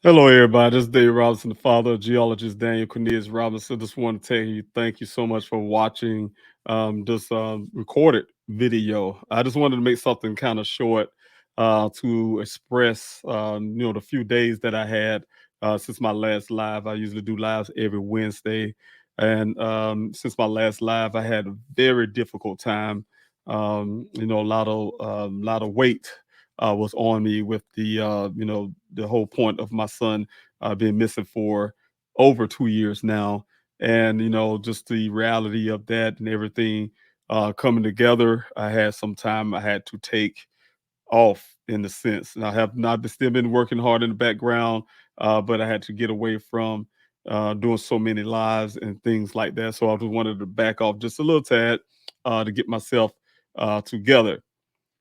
Hello, everybody. This is Dave Robinson, the father of geologist Daniel Cornelius Robinson. Just want to tell you thank you so much for watching this recorded video. I just wanted to make something kind of short to express, the few days that I had since my last live. I usually do lives every Wednesday, and since my last live, I had a very difficult time. A lot of weight was on me with the whole point of my son being missing for over 2 years now, and just the reality of that and everything coming together. I had some time I had to take off in the sense, and I have not been, still been working hard in the background, but I had to get away from doing so many lives and things like that. So I just wanted to back off just a little tad to get myself together.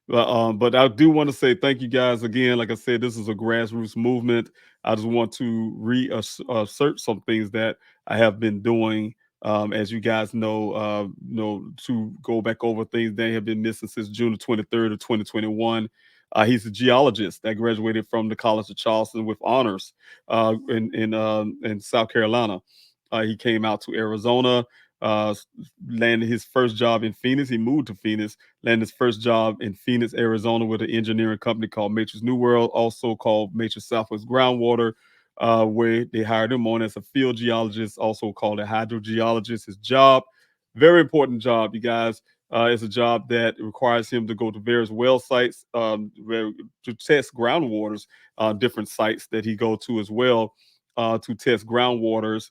But I do want to say thank you guys again. Like I said, this is a grassroots movement. I just want to reassert some things that I have been doing. As you guys to go back over things they have been missing since June the 23rd of 2021. He's a geologist that graduated from the College of Charleston with honors in South Carolina. He came out to Arizona, uh, landed his first job in Phoenix. He moved to Phoenix, landed his first job in Phoenix, Arizona, with an engineering company called Matrix New World, also called Matrix Southwest Groundwater, where they hired him on as a field geologist, also called a hydrogeologist. His job, very important job, you guys. It's a job that requires him to go to various well sites to test groundwaters, different sites that he go to as well to test groundwaters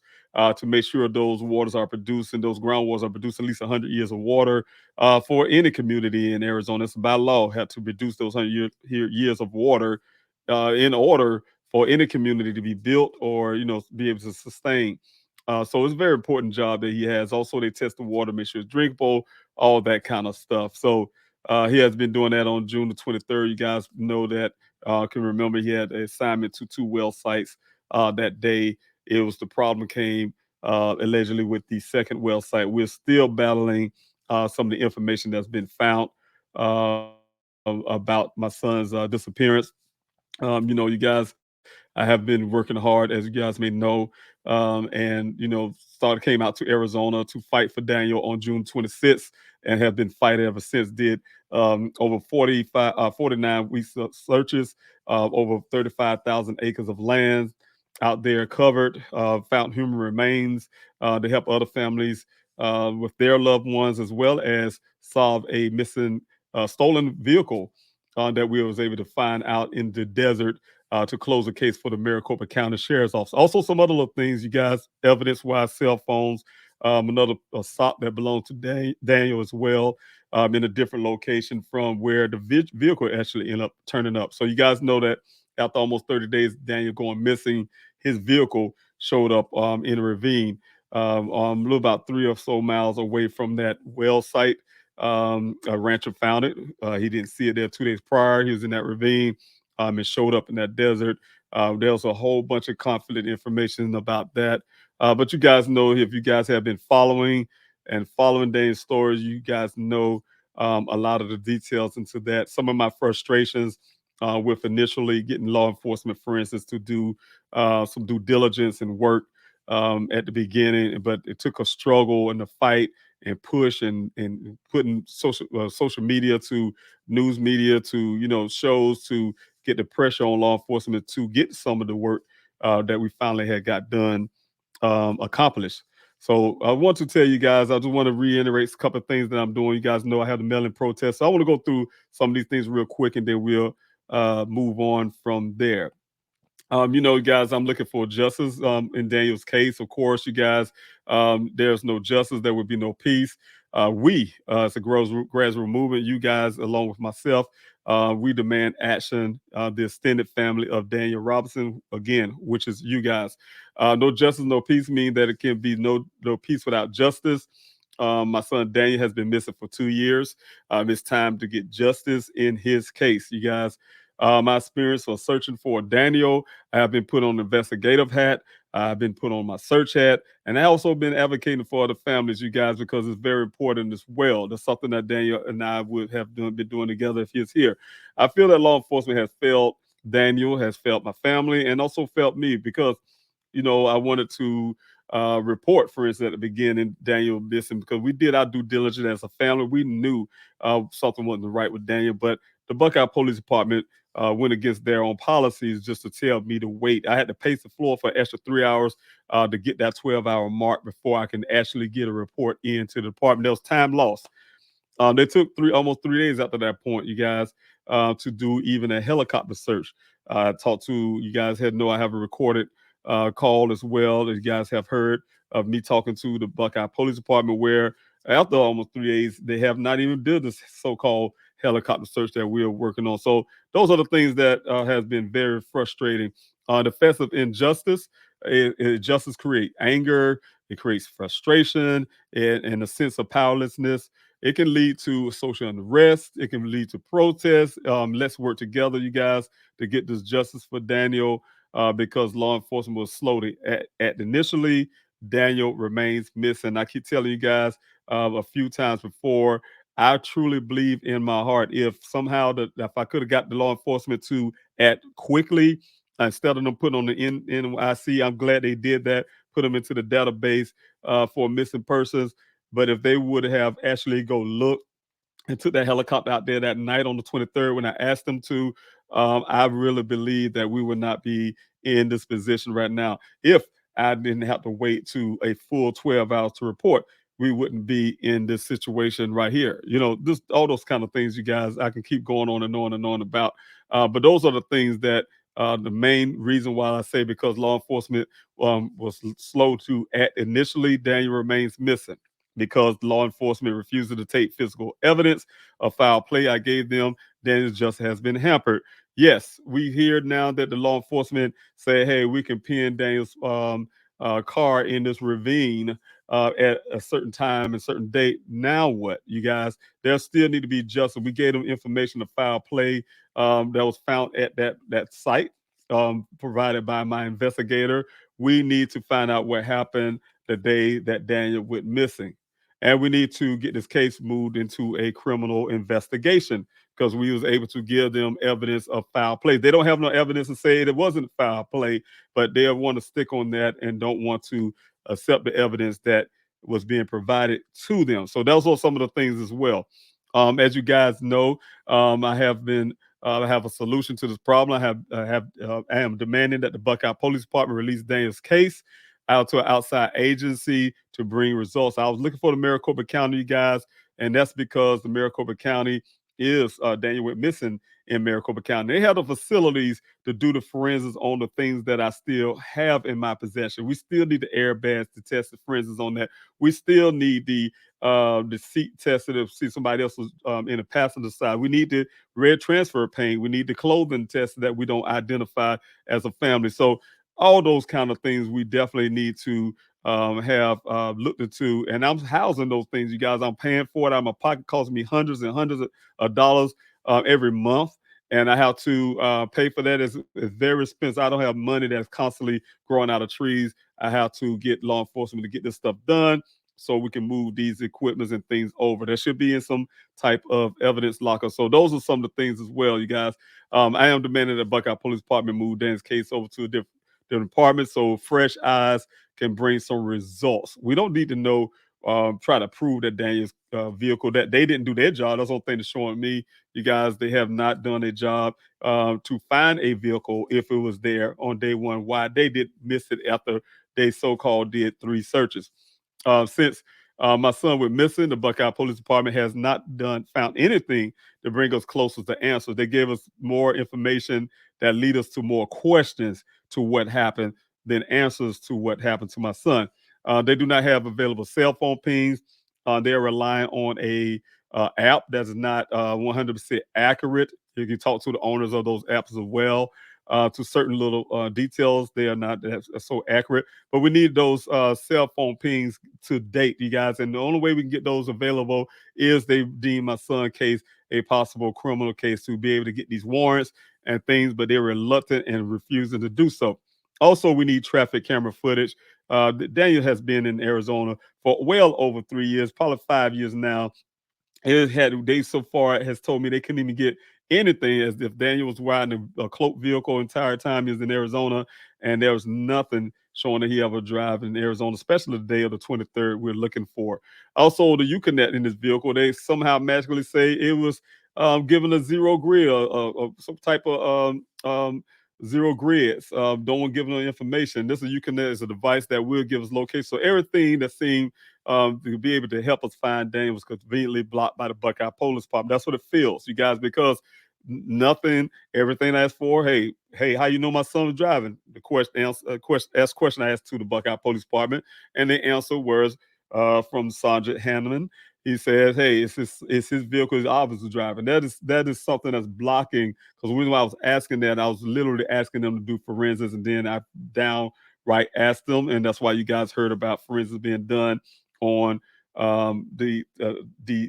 to make sure those waters are producing, those groundwaters are producing at least 100 years of water for any community in Arizona. It's by law had to reduce those 100 years of water in order for any community to be built or be able to sustain. So it's a very important job that he has. Also, they test the water, make sure it's drinkable, all that kind of stuff. So he has been doing that on June the 23rd. You guys know that. Can remember he had an assignment to two well sites that day. It was the problem came allegedly with the second well site. We're still battling some of the information that's been found about my son's disappearance. You guys, I have been working hard, as you guys may know, and started came out to Arizona to fight for Daniel on June 26th, and have been fighting ever since. Did over 49 weeks of searches, over 35,000 acres of land out there covered, found human remains to help other families with their loved ones, as well as solve a missing stolen vehicle that we was able to find out in the desert to close a case for the Maricopa County Sheriff's Office. Also, some other little things, you guys, evidence-wise, cell phones, another a sock that belonged to Daniel as well, in a different location from where the vehicle actually ended up turning up. So you guys know that after almost 30 days, Daniel going missing, his vehicle showed up in a ravine, a little about 3 or so miles away from that well site. A rancher found it. He didn't see it there 2 days prior. He was in that ravine. It showed up in that desert. There was a whole bunch of confident information about that. But you guys know, if you guys have been following Dane's stories, you guys know a lot of the details into that. Some of my frustrations with initially getting law enforcement, for instance, to do some due diligence and work at the beginning, but it took a struggle and a fight and push and putting social media to news media to shows to get the pressure on law enforcement to get some of the work that we finally had got done accomplished. So I want to tell you guys, I just want to reiterate a couple of things that I'm doing. You guys know I have the mail-in protest. So I want to go through some of these things real quick, and then we'll move on from there. Guys, I'm looking for justice in Daniel's case. Of course, you guys, there's no justice, there would be no peace. It's a grassroots movement. You guys, along with myself, we demand action. The extended family of Daniel Robinson, again, which is you guys. No justice, no peace mean that it can be no peace without justice. My son Daniel has been missing for 2 years. It's time to get justice in his case, you guys. My experience for searching for Daniel, I have been put on the investigative hat. I've been put on my search hat, and I also been advocating for the families, you guys, because it's very important as well. That's something that Daniel and I would have been doing together if he's here. I feel that law enforcement has failed Daniel has felt my family and also felt me because, I wanted to report, for instance, at the beginning, Daniel missing because we did our due diligence as a family. We knew something wasn't right with Daniel, but the Buckeye Police Department went against their own policies just to tell me to wait. I had to pace the floor for an extra 3 hours to get that 12-hour mark before I can actually get a report into the department. There was time lost. They took almost 3 days after that point, you guys, to do even a helicopter search. I talked to you guys had know I have a recorded call as well that you guys have heard of me talking to the Buckeye Police Department, where after almost 3 days they have not even did this so-called helicopter search that we are working on. So those are the things that has been very frustrating. The face of injustice, justice create anger, it creates frustration and a sense of powerlessness. It can lead to social unrest. It can lead to protests. Let's work together, you guys, to get this justice for Daniel because law enforcement was slow to act initially. Daniel remains missing. I keep telling you guys a few times before. I truly believe in my heart if somehow if I could have got the law enforcement to act quickly instead of them putting on the NYC, I'm glad they did that. Put them into the database for missing persons. But if they would have actually go look and took that helicopter out there that night on the 23rd when I asked them to, I really believe that we would not be in this position right now. If I didn't have to wait to a full 12 hours to report, we wouldn't be in this situation right here. This all those kind of things, you guys, I can keep going on and on and on about. But those are the things that the main reason why I say because law enforcement was slow to act initially, Daniel remains missing because law enforcement refused to take physical evidence of foul play I gave them, then it just has been hampered. Yes, we hear now that the law enforcement say, hey, we can pin Daniel's car in this ravine at a certain time and certain date. Now what, you guys? There still need to be justice. We gave them information of foul play that was found at that site provided by my investigator. We need to find out what happened the day that Daniel went missing. And we need to get this case moved into a criminal investigation because we was able to give them evidence of foul play. They don't have no evidence to say it wasn't foul play, but they want to stick on that and don't want to accept the evidence that was being provided to them. So those are some of the things as well. As you guys know, I have a solution to this problem. I am demanding that the Buckeye Police Department release Daniel's case out to an outside agency to bring results. I was looking for the Maricopa County, you guys, and that's because the Maricopa County is Daniel went missing in Maricopa County. They have the facilities to do the forensics on the things that I still have in my possession. We still need the airbags to test the forensics on that. We still need the seat tested to see somebody else was in the passenger side. We need the red transfer paint. We need the clothing tested that we don't identify as a family. So all those kind of things we definitely need to have looked into. And I'm housing those things, you guys. I'm paying for it. My pocket costs me hundreds and hundreds of dollars every month. And I have to pay for that. It's very expensive. I don't have money that's constantly growing out of trees. I have to get law enforcement to get this stuff done so we can move these equipments and things over. There should be in some type of evidence locker. So those are some of the things as well, you guys. I am demanding that Buckeye Police Department move Dan's case over to a different department so fresh eyes can bring some results. We don't need to know, try to prove that Daniel's vehicle, that they didn't do their job. That's the whole thing that's showing me, you guys, they have not done a job to find a vehicle if it was there on day one. Why they did miss it after they so-called did 3 searches. Since my son went missing, the Buckeye Police Department has not found anything to bring us closer to answers. They gave us more information that lead us to more questions to what happened than answers to what happened to my son. They do not have available cell phone pings. They're relying on a app that is not 100% accurate. You can talk to the owners of those apps as well. To certain little details, they are not so accurate. But we need those cell phone pings to date, you guys. And the only way we can get those available is they deem my son case a possible criminal case to be able to get these warrants and things, but they're reluctant and refusing to do so. Also, we need traffic camera footage. Daniel has been in Arizona for well over 3 years, probably 5 years now. They so far has told me they couldn't even get anything as if Daniel was riding a cloaked vehicle entire time he was in Arizona, and there was nothing showing that he ever drive in Arizona, especially the day of the 23rd we're looking for. Also, the Uconnect in this vehicle, they somehow magically say it was given a zero grid or some type of zero grids. No one giving no information. This is Uconnect is a device that will give us location. So everything that seemed to be able to help us find Daniel was conveniently blocked by the Buckeye Police Department. That's what it feels, you guys, because nothing, everything I asked for. Hey, how you know my son was driving? The question I asked to the Buckeye Police Department, and the answer was from Sergeant Hamlin. He says, "Hey, it's his vehicle. His officer driving." That is something that's blocking. Because when I was asking that, I was literally asking them to do forensics, and then I downright asked them, and that's why you guys heard about forensics being done on the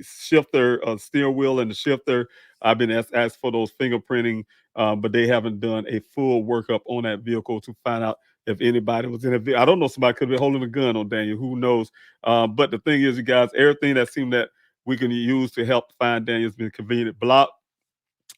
shifter, steering wheel, and the shifter. I've been asked for those fingerprinting, but they haven't done a full workup on that vehicle to find out if anybody was in it. I don't know. Somebody could be holding a gun on Daniel. Who knows? But the thing is, you guys, everything that seemed that we can use to help find Daniel has been conveniently blocked.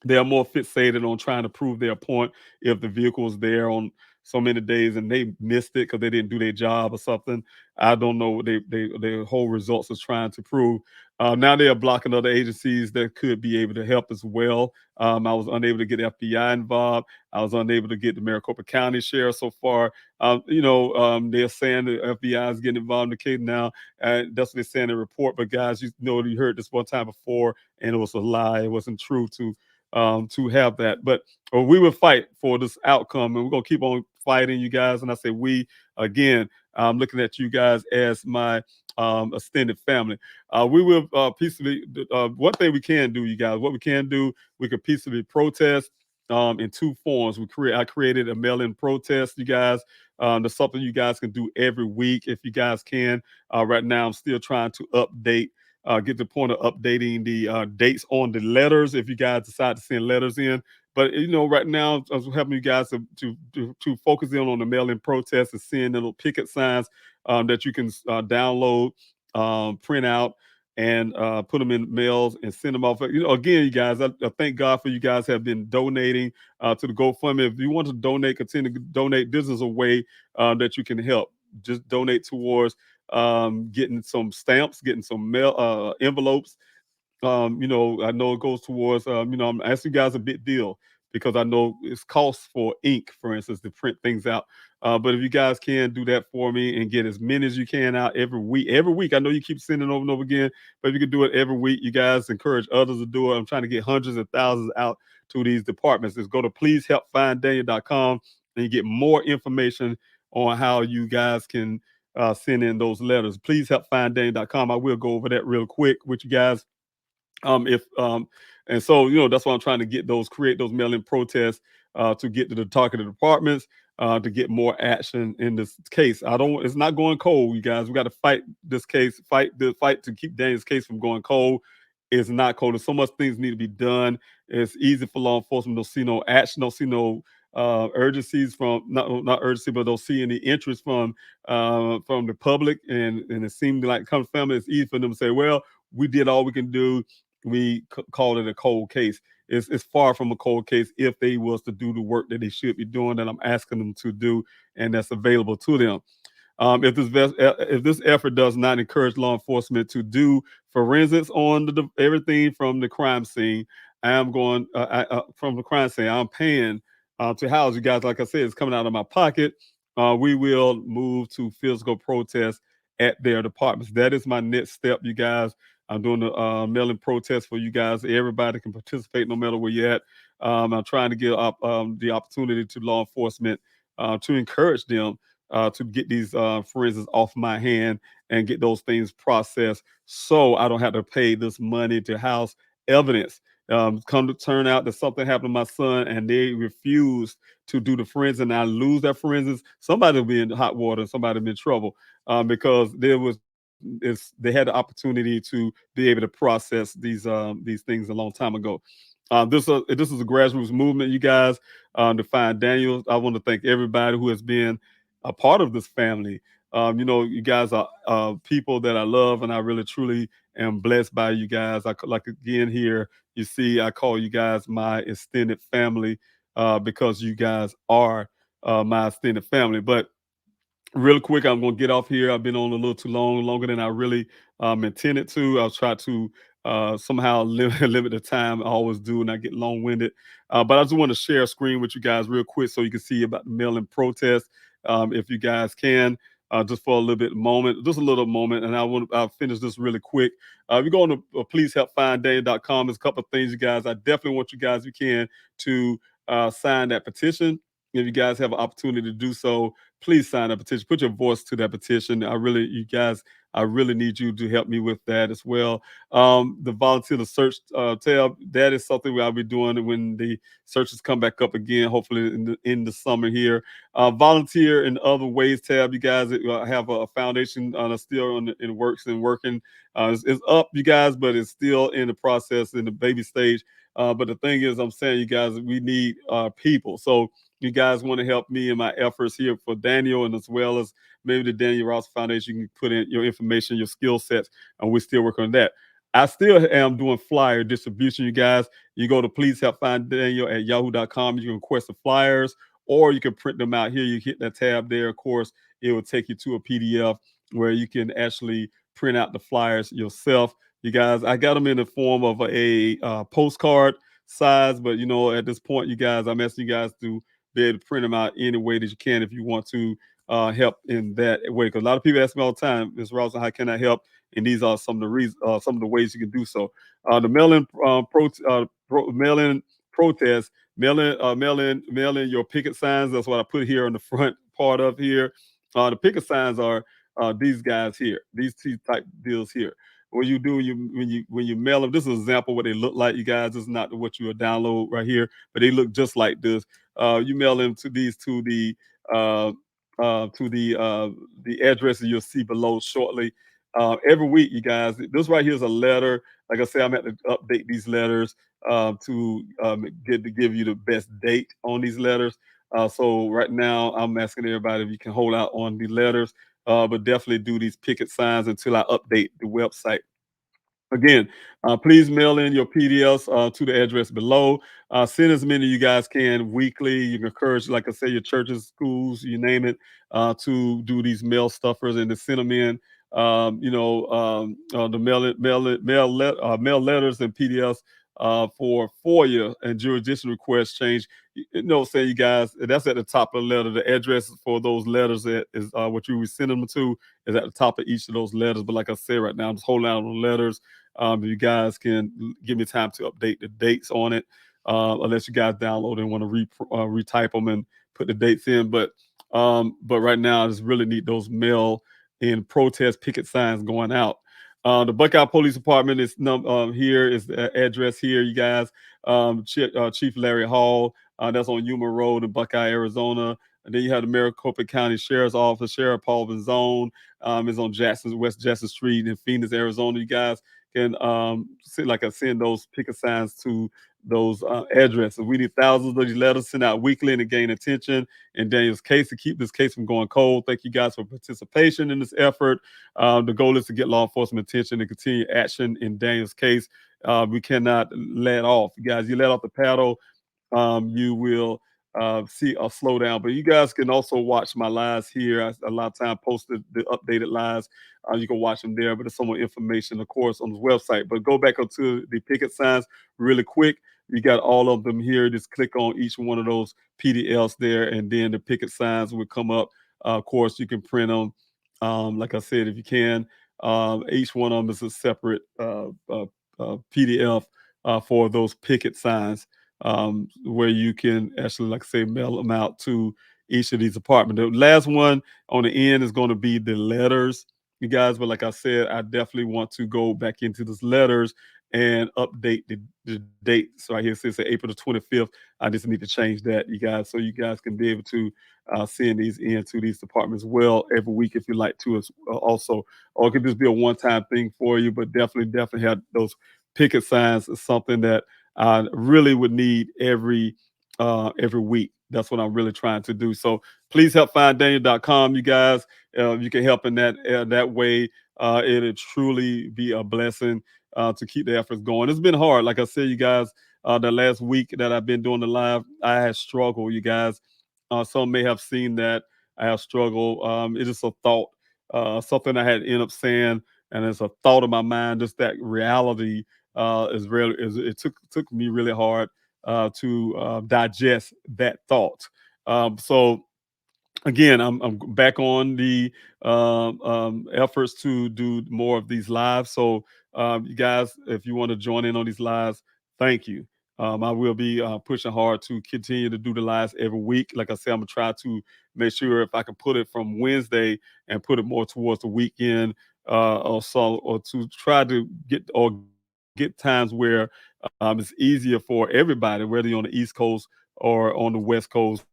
They are more fixated on trying to prove their point if the vehicle was there on so many days and they missed it because they didn't do their job or something. I don't know what their whole results is trying to prove. Now they are blocking other agencies that could be able to help as well. I was unable to get FBI involved. I was unable to get the Maricopa County sheriff so far. They're saying the FBI is getting involved in the case now. That's what they're saying in the report. But guys, you heard this one time before, and it was a lie. It wasn't true to have that. But we will fight for this outcome, and we're gonna keep on fighting, you guys. And I say we again. I'm looking at you guys as my extended family. We will peaceably. One thing we can do, you guys. What we can do, we can peaceably protest in two forms. I created a mail-in protest, you guys. That's something you guys can do every week if you guys can. Right now, I'm still trying to update get to the point of updating the dates on the letters if you guys decide to send letters in. But right now, I was helping you guys to focus in on the mail-in protest and seeing little picket signs that you can download, print out, and put them in mails and send them off. Again, you guys, I thank God for you guys have been donating to the GoFundMe. If you want to donate, continue to donate. This is a way that you can help. Just donate towards getting some stamps, getting some mail envelopes. I know it goes towards, I'm asking you guys a big deal because I know it's costs for ink, for instance, to print things out. But if you guys can do that for me and get as many as you can out every week, I know you keep sending over and over again, but if you can do it every week, you guys encourage others to do it. I'm trying to get hundreds of thousands out to these departments. Just go to pleasehelpfinddaniel.com and you get more information on how you guys can send in those letters. Please help finddaniel.com. I will go over that real quick with you guys. If And so that's why I'm trying to create those mail-in protests to get to the targeted departments to get more action in this case. It's not going cold, you guys. We got to fight this case, fight to keep Daniel's case from going cold. It's not cold. There's so much things need to be done. It's easy for law enforcement. Don't see no action. Don't see no urgencies from not urgency, but don't see any interest from the public. And it seemed like come family, it's easy for them to say, well, we did all we can do. We called it a cold case. It's far from a cold case if they was to do the work that they should be doing that I'm asking them to do, and that's available to them. If this effort does not encourage law enforcement to do forensics on everything from the crime scene, I am going from the crime scene. I'm paying to house you guys. Like I said, it's coming out of my pocket. We will move to physical protest at their departments. That is my next step, you guys. I'm doing the mail-in protest for you guys. Everybody can participate no matter where you're at. I'm trying to give the opportunity to law enforcement to encourage them to get these forensics off my hand and get those things processed so I don't have to pay this money to house evidence. Come to turn out that something happened to my son and they refuse to do the forensics and I lose that forensics, somebody will be in hot water and somebody will be in trouble because they had the opportunity to be able to process these things a long time ago. This is a grassroots movement, you guys, to find Daniel. I want to thank everybody who has been a part of this family. You guys are people that I love, and I really truly am blessed by you guys. Like again here, you see, I call you guys my extended family because you guys are my extended family. But real quick, I'm gonna get off here. I've been on a little too long, longer than I really intended to. I'll try to somehow limit the time. I always do, and I get long winded. But I just want to share a screen with you guys real quick so you can see about the mail-in protest, if you guys can. Just for a little bit moment, just a little moment, and I'll finish this really quick. If you go on to pleasehelpfinddaniel.com, there's a couple of things, you guys. I definitely want you guys, if you can, to sign that petition. If you guys have an opportunity to do so, please sign that petition. Put your voice to that petition. You guys, I really need you to help me with that as well. The volunteer the search tab, that is something I'll be doing when the searches come back up again, hopefully in the summer here. Volunteer in other ways tab, you guys have a foundation that's still in works and working. It's up, you guys, but it's still in the process, in the baby stage. But the thing is, I'm saying, you guys, we need people. So you guys want to help me in my efforts here for Daniel, and as well as maybe the Daniel Ross Foundation, you can put in your information, your skill sets, and we're still working on that. I still am doing flyer distribution, you guys. You go to please help find Daniel at yahoo.com. You can request the flyers, or you can print them out here. You hit that tab there. Of course, it will take you to a PDF where you can actually print out the flyers yourself. You guys, I got them in the form of a postcard size, but at this point, you guys, I'm asking you guys to be able to print them out any way that you can if you want to help in that way. Because a lot of people ask me all the time, Ms. Rawson, how can I help? And these are some of the reasons, some of the ways you can do so. The mail-in protest, mail in your picket signs. That's what I put here on the front part of here. The picket signs are these guys here, these two type deals here. What you do, when you mail them, this is an example of what they look like, you guys. This is not what you will download right here, but they look just like this. You mail them to these uh, the addresses you'll see below shortly. Every week, you guys. This right here is a letter. Like I said, I'm at to update these letters to give you the best date on these letters. So right now, I'm asking everybody if you can hold out on the letters, but definitely do these picket signs until I update the website. Again, please mail in your PDFs to the address below. Send as many you guys can weekly. You can encourage, like I say, your churches, schools, you name it, to do these mail stuffers and to send them in. The mail letters and PDFs for FOIA and jurisdiction request change. Say, you guys, that's at the top of the letter. The address for those letters is what you would send them to is at the top of each of those letters. But like I said, right now I'm just holding out on the letters. You guys can give me time to update the dates on it, unless you guys download and want to retype them and put the dates in. But right now, I just really need those mail in protest picket signs going out. The Buckeye Police Department is here is the address here, you guys. Chief Larry Hall, that's on Yuma Road in Buckeye, Arizona. And then you have the Maricopa County Sheriff's Office, Sheriff Paul Zone, is on West Jackson Street in Phoenix, Arizona. You guys can send those picket signs to those addresses. We need thousands of these letters sent out weekly and to gain attention in Daniel's case, to keep this case from going cold. Thank you guys for participation in this effort. The goal is to get law enforcement attention and continue action in Daniel's case. We cannot let off. You guys, you let off the paddle, you will see a slowdown. But you guys can also watch my lives here. A lot of time posted the updated lives. You can watch them there, but there's some more information, of course, on the website. But go back up to the picket signs really quick. You got all of them here. Just click on each one of those PDFs there, and then the picket signs will come up. Of course, you can print them. Like I said, if you can, each one of them is a separate PDF for those picket signs, where you can actually, like I say, mail them out to each of these apartments. The last one on the end is going to be the letters, you guys. But like I said, I definitely want to go back into these letters and update the date. So I hear it says April the 25th. I just need to change that, you guys, so you guys can be able to send these in to these departments well every week if you like to as also. Or it could just be a one-time thing for you, but definitely have those picket signs is something that I really would need every week. That's what I'm really trying to do. So please help find Daniel.com, you guys. You can help in that way. it'll truly be a blessing to keep the efforts going. It's been hard. Like I said, you guys, the last week that I've been doing the live, I had struggled, you guys. Some may have seen that I have struggled. It is a thought, something I had end up saying, and it's a thought of my mind. Just that reality is really is it took me really hard to digest that thought. So again, I'm back on the efforts to do more of these lives. So, you guys, if you want to join in on these lives, thank you. I will be pushing hard to continue to do the lives every week. Like I said, I'm gonna try to make sure if I can put it from Wednesday and put it more towards the weekend, or so, or to try to get times where it's easier for everybody, whether you're on the East Coast or on the West Coast,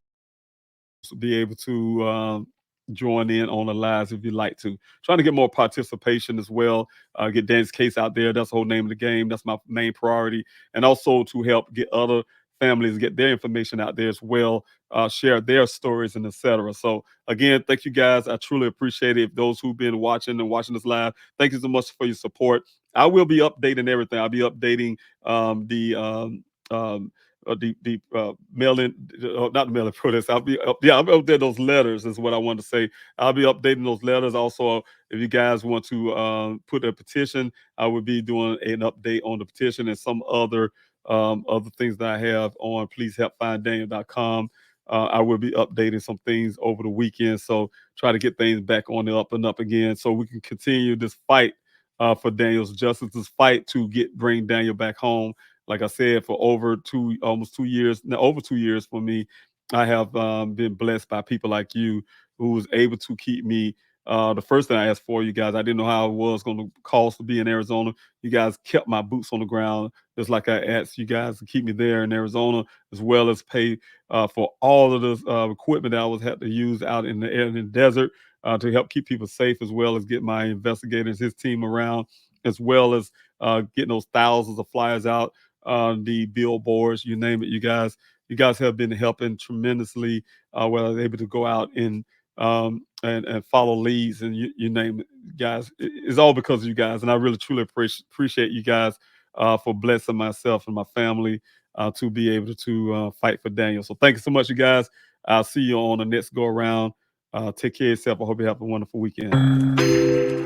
be able to join in on the lives if you'd like to. Trying to get more participation as well. Get Dan's case out there. That's the whole name of the game. That's my main priority. And also to help get other families get their information out there as well, share their stories and etc. So again, thank you guys. I truly appreciate it. Those who've been watching and watching this live, thank you so much for your support. I will be updating everything. I'll be updating um, the mail-in, not the mail-in protest. I'll be updating those letters is what I want to say. I'll be updating those letters. Also, if you guys want to put a petition, I will be doing an update on the petition and some other things that I have on pleasehelpfinddaniel.com. I will be updating some things over the weekend. So try to get things back on the up and up again so we can continue this fight for Daniel's justice, this fight to bring Daniel back home. Like I said, for almost 2 years, now over 2 years for me, I have been blessed by people like you who was able to keep me. The first thing I asked for you guys, I didn't know how it was going to cost to be in Arizona. You guys kept my boots on the ground, just like I asked you guys to keep me there in Arizona, as well as pay for all of the equipment that I was had to use out in the air in the desert to help keep people safe, as well as get my investigators, his team around, as well as getting those thousands of flyers out on the billboards, you name it. You guys have been helping tremendously. Where I was able to go out and follow leads and you name it, guys. It's all because of you guys, and I really truly appreciate you guys for blessing myself and my family to be able to fight for Daniel. So thank you so much, you guys. I'll see you on the next go around. Take care of yourself. I hope you have a wonderful weekend.